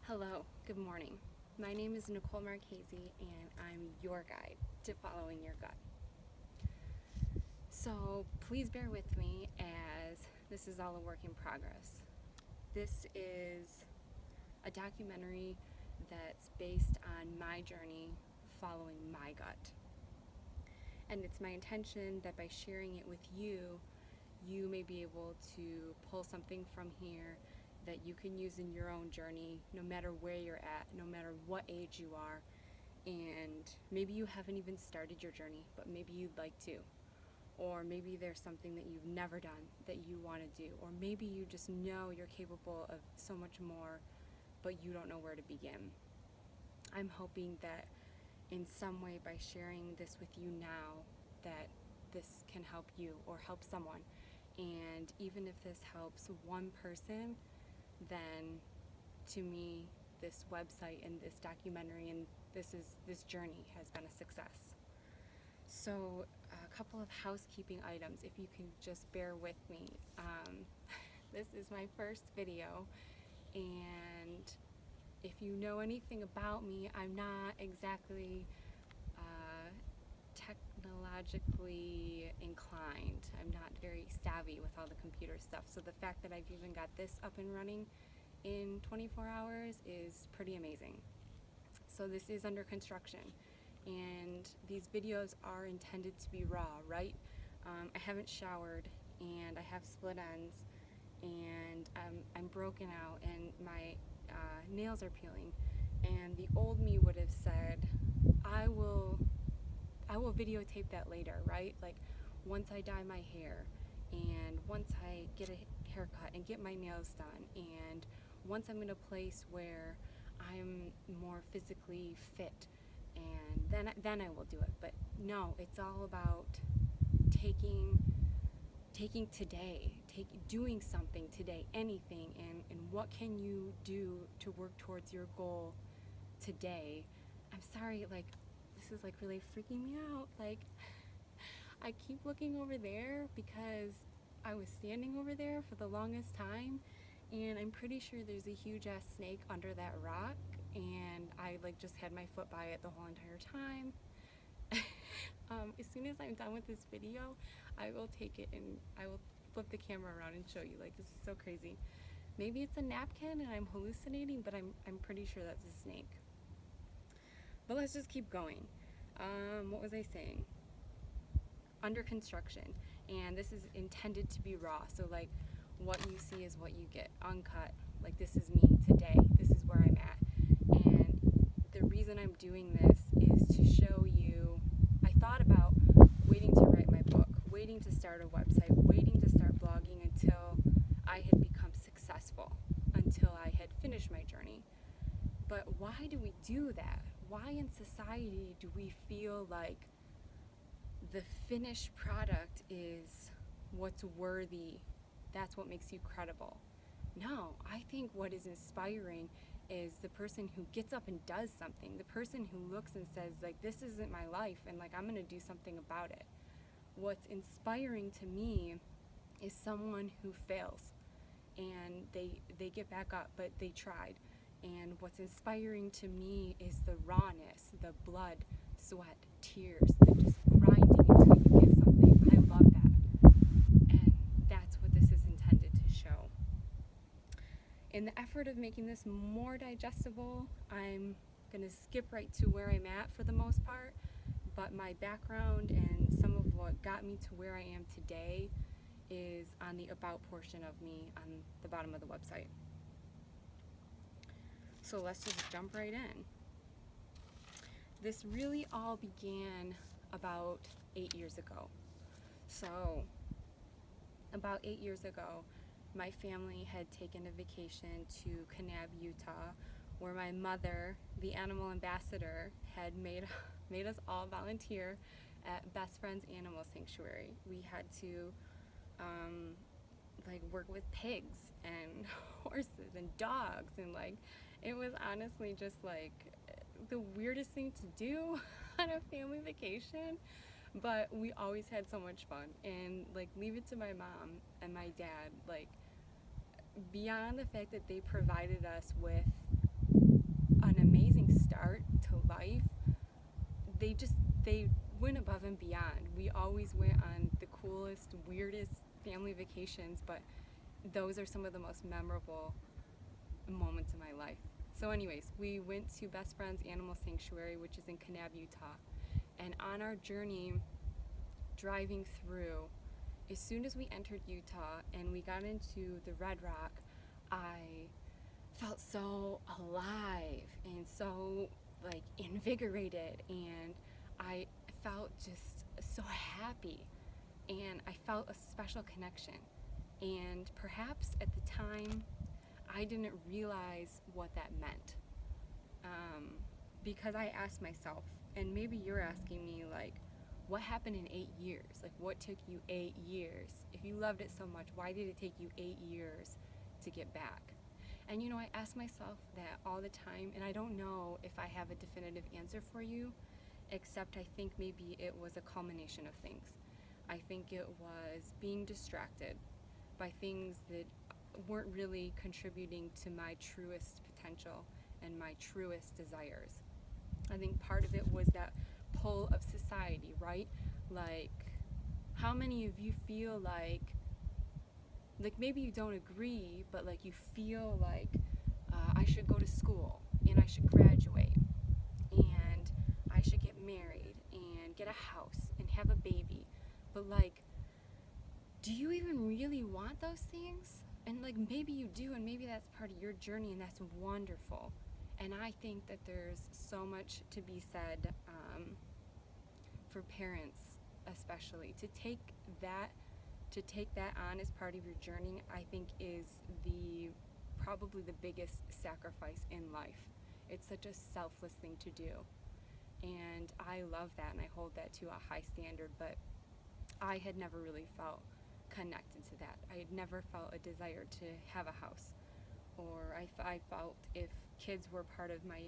Hello, good morning. My name is Nicole Marchesi and I'm your guide to following your gut. So please bear with me as this is all a work in progress. This is a documentary that's based on my journey following my gut. And it's my intention that by sharing it with you, you may be able to pull something from here that you can use in your own journey, no matter where you're at, no matter what age you are. And maybe you haven't even started your journey, but maybe you'd like to. Or maybe there's something that you've never done that you want to do. Or maybe you just know you're capable of so much more, but you don't know where to begin. I'm hoping that in some way, by sharing this with you now, that this can help you or help someone. And even if this helps one person, then to me, this website and this documentary and this journey has been a success. So a couple of housekeeping items, if you can just bear with me. This is my first video, and if you know anything about me, I'm not exactly technologically inclined. I'm not very savvy with all the computer stuff. So the fact that I've even got this up and running in 24 hours is pretty amazing. So this is under construction, and these videos are intended to be raw, right? I haven't showered, and I have split ends, and I'm broken out, and my nails are peeling. And the old me would have said, I will videotape that later, right? Like once I dye my hair, and once I get a haircut and get my nails done, and once I'm in a place where I'm more physically fit, and then I will do it. But no, it's all about taking today, doing something today, anything, and what can you do to work towards your goal today. I'm sorry, like, this is like really freaking me out. Like, I keep looking over there because I was standing over there for the longest time, and I'm pretty sure there's a huge ass snake under that rock, and I like just had my foot by it the whole entire time. As soon as I'm done with this video, I will take it and I will flip the camera around and show you. Like, this is so crazy. Maybe it's a napkin and I'm hallucinating, but I'm pretty sure that's a snake. But let's just keep going. What was I saying? Under construction, and this is intended to be raw. So like, what you see is what you get, uncut. Like, this is me today. This is where I'm at. And the reason I'm doing this is to show you. I thought about waiting to write my book, waiting to start a website, waiting to start blogging until I had become successful, until I had finished my journey. But why do we do that? Why in society do we feel like the finished product is what's worthy? That's what makes you credible. No, I think what is inspiring is the person who gets up and does something, the person who looks and says, like, this isn't my life, and like, I'm gonna do something about it. What's inspiring to me is someone who fails and they get back up, but they tried. And what's inspiring to me is the rawness, the blood, sweat, tears, the just grinding until you get something. I love that. And that's what this is intended to show. In the effort of making this more digestible, I'm going to skip right to where I'm at for the most part. But my background and some of what got me to where I am today is on the about portion of me on the bottom of the website. So let's just jump right in. This really all began about 8 years ago. So about 8 years ago, my family had taken a vacation to Kanab, Utah, where my mother, the animal ambassador, had made us all volunteer at Best Friends Animal Sanctuary. We had to like work with pigs and horses and dogs, and like, it was honestly just like the weirdest thing to do on a family vacation, but we always had so much fun. And like, leave it to my mom and my dad, like, beyond the fact that they provided us with an amazing start to life. They went above and beyond. We always went on the coolest, weirdest family vacations, but those are some of the most memorable moments in my life. So anyways, we went to Best Friends Animal Sanctuary, which is in Kanab, Utah. And on our journey driving through, as soon as we entered Utah and we got into the Red Rock, I felt so alive and so like invigorated, and I felt just so happy, and I felt a special connection. And perhaps at the time I didn't realize what that meant, because I asked myself, and maybe you're asking me, like, what happened in 8 years? Like, what took you 8 years? If you loved it so much, why did it take you 8 years to get back? And I ask myself that all the time, and I don't know if I have a definitive answer for you, except I think maybe it was a culmination of things. I think it was being distracted by things that weren't really contributing to my truest potential and my truest desires. I think part of it was that pull of society, right? Like, how many of you feel like maybe you don't agree, but like you feel like I should go to school and I should graduate and I should get married and get a house and have a baby, but like, do you even really want those things? And like, maybe you do, and maybe that's part of your journey, and that's wonderful. And I think that there's so much to be said for parents, especially, to take that on as part of your journey. I think is probably the biggest sacrifice in life. It's such a selfless thing to do, and I love that, and I hold that to a high standard. But I had never really felt connected to that. I had never felt a desire to have a house, or I felt if kids were part of my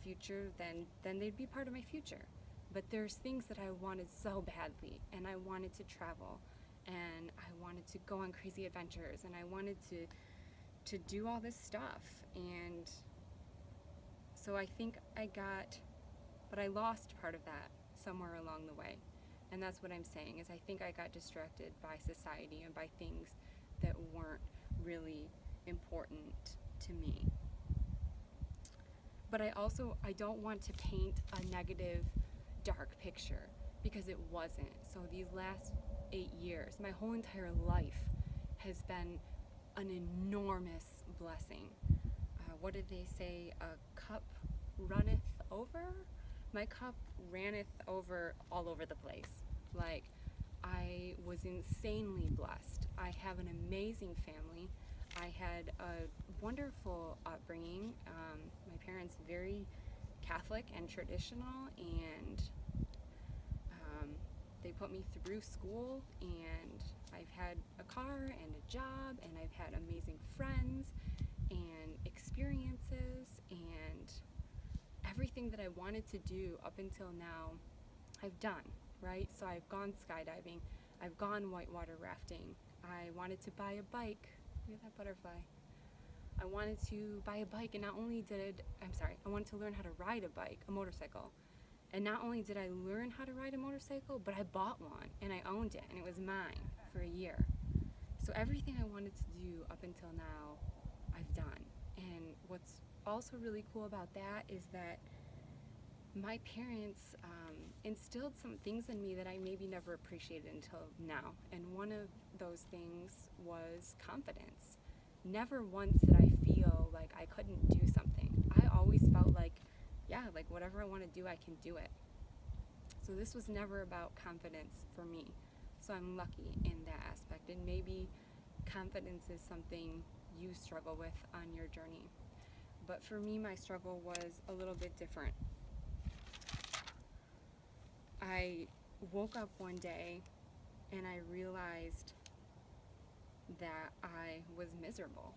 future, then they'd be part of my future. But there's things that I wanted so badly, and I wanted to travel, and I wanted to go on crazy adventures, and I wanted to do all this stuff. And so I think but I lost part of that somewhere along the way. And that's what I'm saying, is I think I got distracted by society and by things that weren't really important to me. But I don't want to paint a negative, dark picture, because it wasn't. So these last 8 years, my whole entire life has been an enormous blessing. What did they say? A cup runneth over? My cup ranneth over all over the place. Like, I was insanely blessed. I have an amazing family. I had a wonderful upbringing. My parents very Catholic and traditional, and they put me through school, and I've had a car and a job, and I've had amazing friends and experiences, and everything that I wanted to do up until now, I've done, right? So I've gone skydiving, I've gone whitewater rafting, I wanted to buy a bike. Look at that butterfly. I wanted to buy a bike, and I wanted to learn how to ride a bike, a motorcycle. And not only did I learn how to ride a motorcycle, but I bought one, and I owned it, and it was mine for a year. So everything I wanted to do up until now, I've done. And what's also really cool about that is that my parents instilled some things in me that I maybe never appreciated until now. And one of those things was confidence. Never once did I feel like I couldn't do something. I always felt like, yeah, like whatever I want to do, I can do it. So this was never about confidence for me. So I'm lucky in that aspect. And maybe confidence is something you struggle with on your journey. But for me, my struggle was a little bit different. I woke up one day and I realized that I was miserable.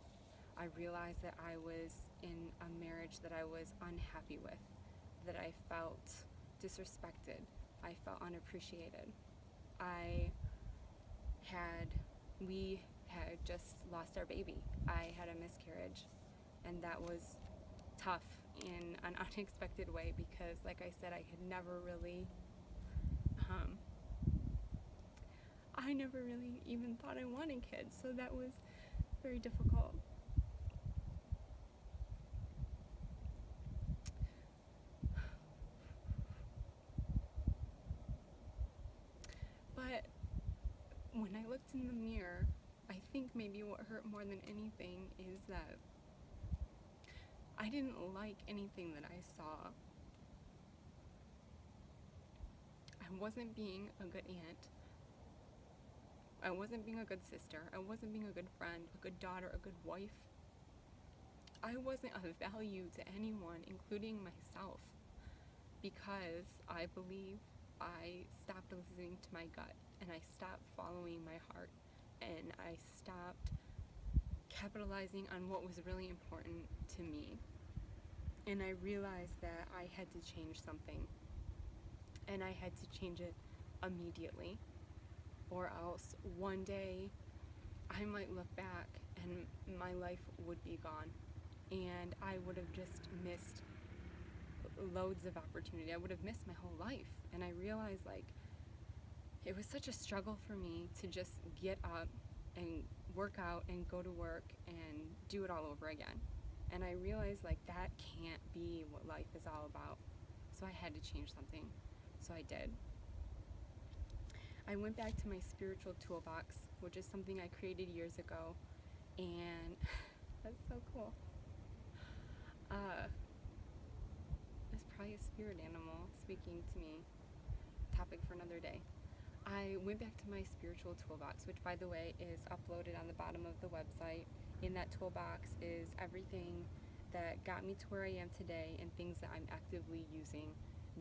I realized that I was in a marriage that I was unhappy with, that I felt disrespected, I felt unappreciated. We had just lost our baby. I had a miscarriage, and that was tough in an unexpected way because, like I said, I never really even thought I wanted kids, so that was very difficult. But when I looked in the mirror, I think maybe what hurt more than anything is that I didn't like anything that I saw. I wasn't being a good aunt. I wasn't being a good sister. I wasn't being a good friend, a good daughter, a good wife. I wasn't of value to anyone, including myself, because I believe I stopped listening to my gut and I stopped following my heart and I stopped capitalizing on what was really important to me. And I realized that I had to change something, and I had to change it immediately, or else one day I might look back and my life would be gone, and I would have just missed loads of opportunity. I would have missed my whole life. And I realized, like, it was such a struggle for me to just get up and work out and go to work and do it all over again. And I realized, like, that can't be what life is all about. So I had to change something. So I did. I went back to my spiritual toolbox, which is something I created years ago. And that's so cool. It's probably a spirit animal speaking to me. Topic for another day. I went back to my spiritual toolbox, which, by the way, is uploaded on the bottom of the website. In that toolbox is everything that got me to where I am today and things that I'm actively using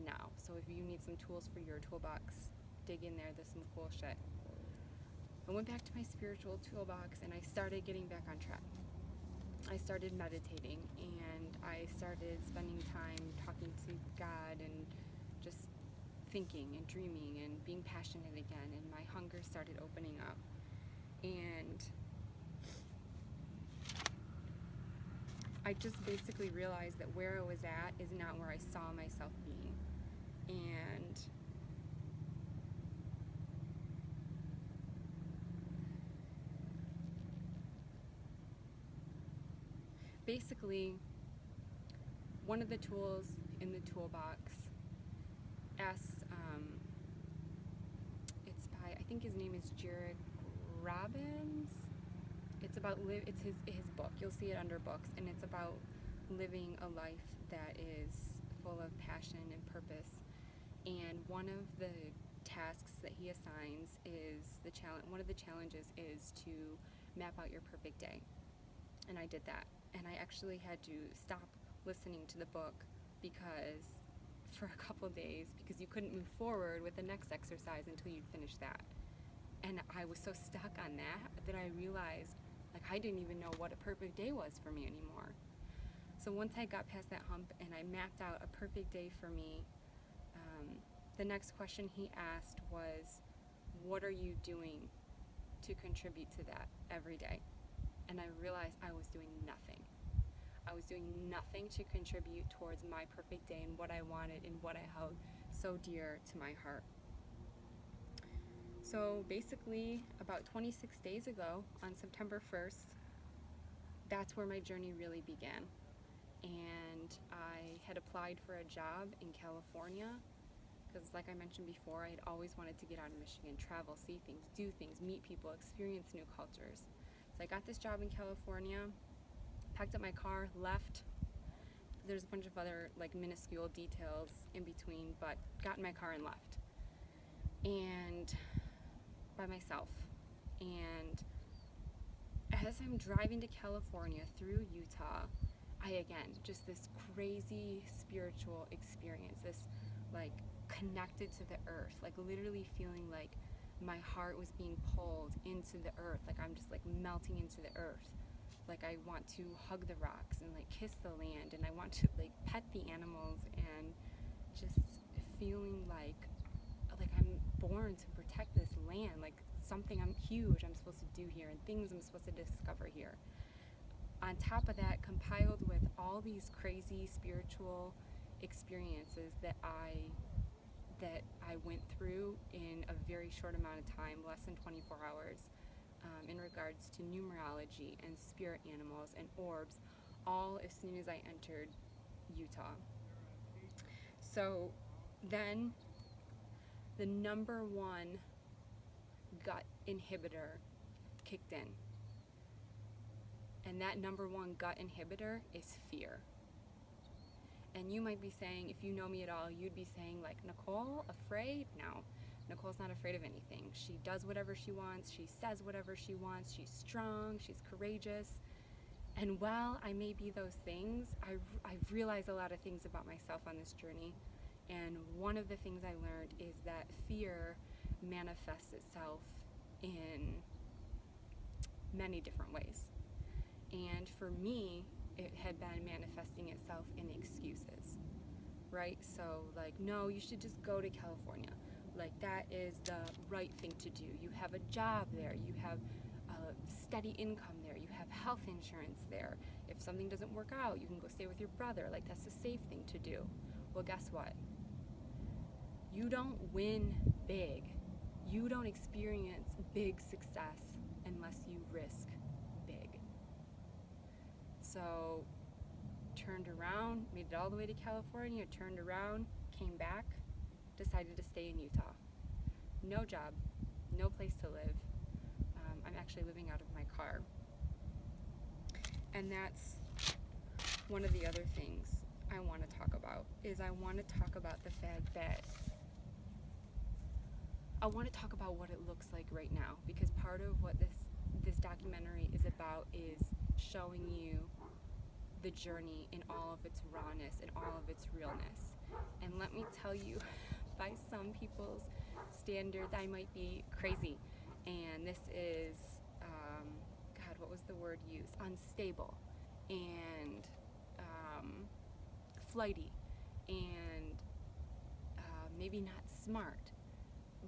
now. So if you need some tools for your toolbox, dig in there. There's some cool shit. I went back to my spiritual toolbox and I started getting back on track. I started meditating and I started spending time talking to God and just thinking and dreaming and being passionate again, and my hunger started opening up. And I just basically realized that where I was at is not where I saw myself being. And basically, one of the tools in the toolbox asks, it's by, I think his name is Jared Robbins. It's about it's his book. You'll see it under books, and it's about living a life that is full of passion and purpose. And one of the tasks that he assigns is one of the challenges is to map out your perfect day. And I did that. And I actually had to stop listening to the book for a couple days, because you couldn't move forward with the next exercise until you'd finished that. And I was so stuck on that I realized, like, I didn't even know what a perfect day was for me anymore. So once I got past that hump and I mapped out a perfect day for me, the next question he asked was, what are you doing to contribute to that every day? And I realized I was doing nothing. I was doing nothing to contribute towards my perfect day and what I wanted and what I held so dear to my heart. So basically, about 26 days ago, on September 1st, that's where my journey really began. And I had applied for a job in California, because like I mentioned before, I had always wanted to get out of Michigan, travel, see things, do things, meet people, experience new cultures. So I got this job in California, packed up my car, left. There's a bunch of other, like, minuscule details in between, but got in my car and left. And by myself. And as I'm driving to California through Utah, just this crazy spiritual experience, this, like, connected to the earth, like, literally feeling like my heart was being pulled into the earth, like I'm just, like, melting into the earth. Like, I want to hug the rocks and, like, kiss the land, and I want to, like, pet the animals, and just feeling like I'm born to protect this land, like something I'm supposed to do here and things I'm supposed to discover here. On top of that, compiled with all these crazy spiritual experiences that I went through in a very short amount of time, less than 24 hours, in regards to numerology and spirit animals and orbs, all as soon as I entered Utah. So then the number one gut inhibitor kicked in. And that number one gut inhibitor is fear. And you might be saying, if you know me at all, you'd be saying like, Nicole, afraid? No, Nicole's not afraid of anything. She does whatever she wants. She says whatever she wants. She's strong. She's courageous. And while I may be those things, I've realized a lot of things about myself on this journey. And one of the things I learned is that fear manifests itself in many different ways. And for me, it had been manifesting itself in excuses, right? So like, no, you should just go to California. Like, that is the right thing to do. You have a job there. You have a steady income there. You have health insurance there. If something doesn't work out, you can go stay with your brother. Like, that's the safe thing to do. Well, guess what? You don't win big. You don't experience big success unless you risk big. So, turned around, made it all the way to California, turned around, came back, decided to stay in Utah. No job, no place to live. I'm actually living out of my car. And that's one of the other things I want to talk about, is I want to talk about the fact that I want to talk about what it looks like right now, because part of what this documentary is about is showing you the journey in all of its rawness and all of its realness. And let me tell you, by some people's standards, I might be crazy. And this is, God, what was the word used? Unstable and flighty and maybe not smart.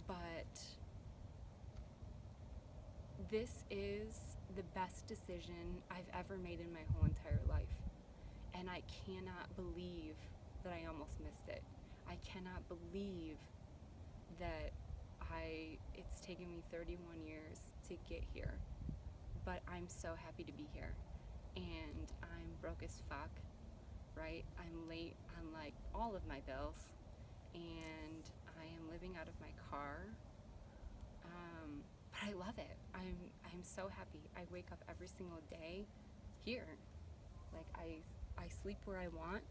But this is the best decision I've ever made in my whole entire life. And I cannot believe that I almost missed it. I cannot believe that it's taken me 31 years to get here. But I'm so happy to be here. And I'm broke as fuck, right? I'm late on like all of my bills. And I am living out of my car. But I love it. I'm so happy. I wake up every single day here. Like, I sleep where I want,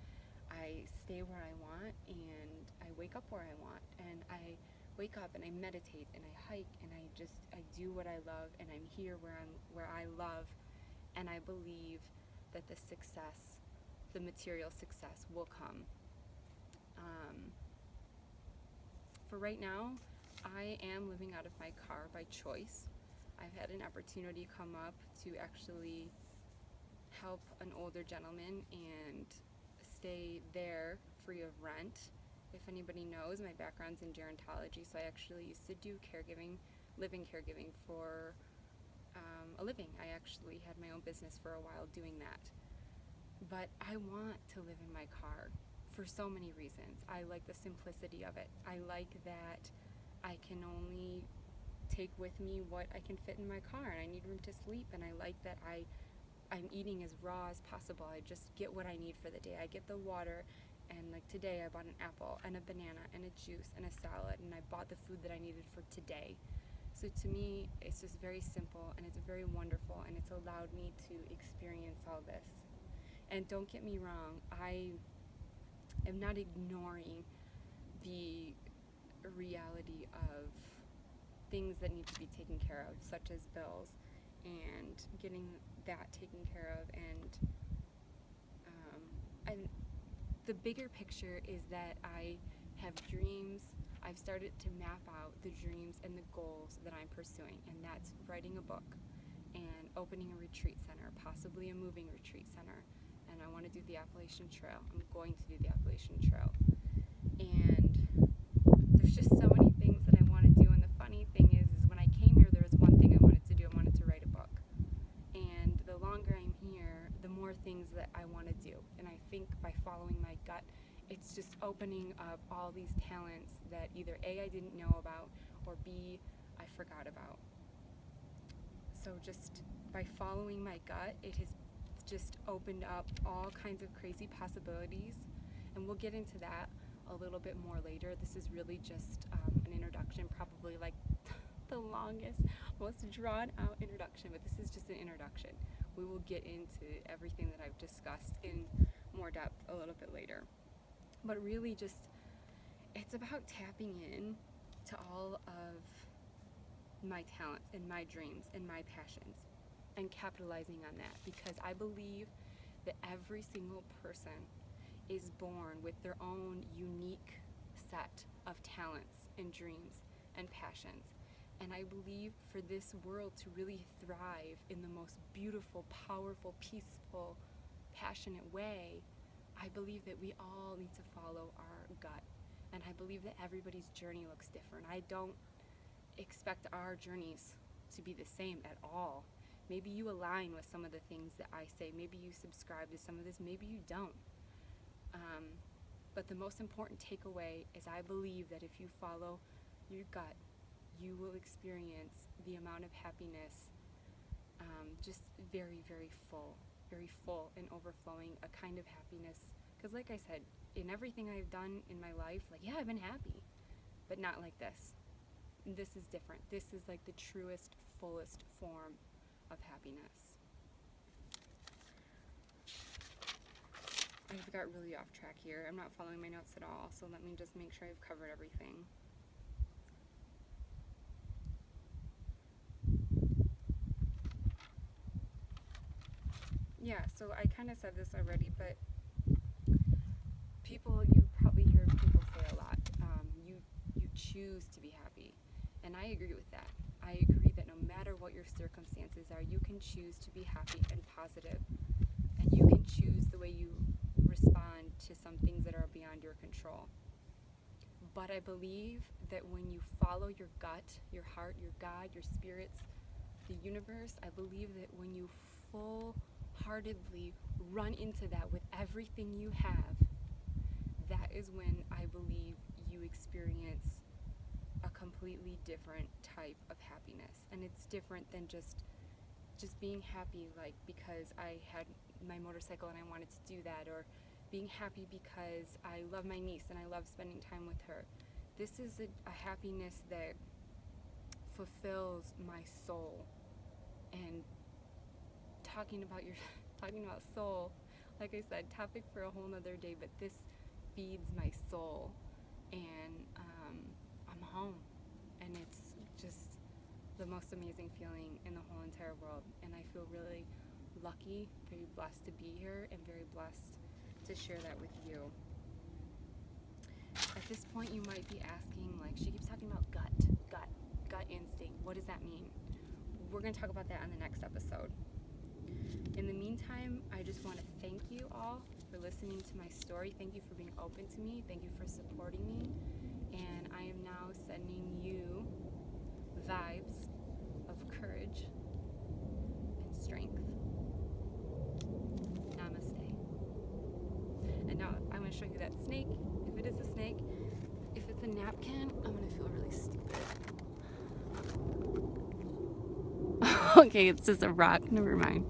I stay where I want, and I wake up where I want. And I wake up and I meditate and I hike and I do what I love, and I'm here where I love, and I believe that the success, the material success, will come. For right now, I am living out of my car by choice. I've had an opportunity come up to actually help an older gentleman and stay there free of rent. If anybody knows, my background's in gerontology, so I actually used to do live-in caregiving for a living. I actually had my own business for a while doing that. But I want to live in my car for so many reasons. I like the simplicity of it. I like that I can only take with me what I can fit in my car, and I need room to sleep, and I like that I'm eating as raw as possible. I just get what I need for the day. I get the water, and like today I bought an apple and a banana and a juice and a salad, and I bought the food that I needed for today. So to me, it's just very simple, and it's very wonderful, and it's allowed me to experience all this. And don't get me wrong, I am not ignoring the reality of things that need to be taken care of, such as bills, and getting that taken care of. And the bigger picture is that I have dreams. I've started to map out the dreams and the goals that I'm pursuing, and that's writing a book and opening a retreat center, possibly a moving retreat center. And I want to do the Appalachian Trail. I'm going to do the Appalachian Trail. And there's just so many things that I want to do. And the funny thing is when I came here, there was one thing I wanted to do. I wanted to write a book. And the longer I'm here, the it's just opening up all these talents that either A, I didn't know about, or B, I forgot about. So just by following my gut, it has just opened up all kinds of crazy possibilities, and we'll get into that a little bit more later. This is really just an introduction, probably like the longest, most drawn out introduction, but this is just an introduction. We will get into everything that I've discussed in more depth a little bit later. But really just, it's about tapping in to all of my talents and my dreams and my passions and capitalizing on that, because I believe that every single person is born with their own unique set of talents and dreams and passions. And I believe for this world to really thrive in the most beautiful, powerful, peaceful, passionate way, I believe that we all need to follow our gut. And I believe that everybody's journey looks different. I don't expect our journeys to be the same at all. Maybe you align with some of the things that I say. Maybe you subscribe to some of this. Maybe you don't. But the most important takeaway is I believe that if you follow your gut, you will experience the amount of happiness, just very, very full and overflowing, a kind of happiness. Because like I said, in everything I've done in my life, like, yeah, I've been happy, but not like this. This is different. This is like the truest, fullest form of happiness. I've got really off track here. I'm not following my notes at all, so let me just make sure I've covered everything. Yeah, so I kind of said this already, but you probably hear people say a lot, you choose to be happy, and I agree with that. I agree that no matter what your circumstances are, you can choose to be happy and positive, and you can choose the way you respond to some things that are beyond your control. But I believe that when you follow your gut, your heart, your God, your spirits, the universe, I believe that when you full-heartedly run into that with everything you have, that is when I believe you experience a completely different type of happiness. And it's different than just being happy, like because I had my motorcycle and I wanted to do that, or being happy because I love my niece and I love spending time with her. This is a happiness that fulfills my soul. And talking about soul, like I said, topic for a whole nother day, but this feeds my soul, and I'm home, and it's just the most amazing feeling in the whole entire world. And I feel really lucky, very blessed to be here, and very blessed to share that with you. At this point, you might be asking, like, she keeps talking about gut instinct. What does that mean? We're going to talk about that on the next episode. In the meantime, I just want to thank you all for listening to my story. Thank you for being open to me. Thank you for supporting me. And I am now sending you vibes of courage and strength. Namaste. And now I'm going to show you that snake. If it is a snake, if it's a napkin, I'm going to feel really stupid. Okay, it's just a rock. Never mind.